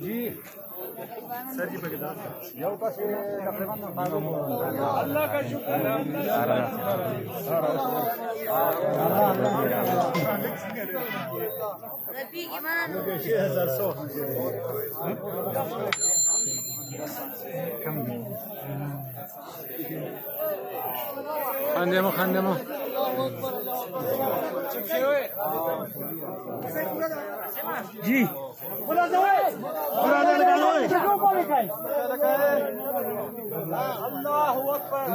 जी सर जी बगदाद अल्लाह का शुक्र खाने जी अल्लाहु अकबर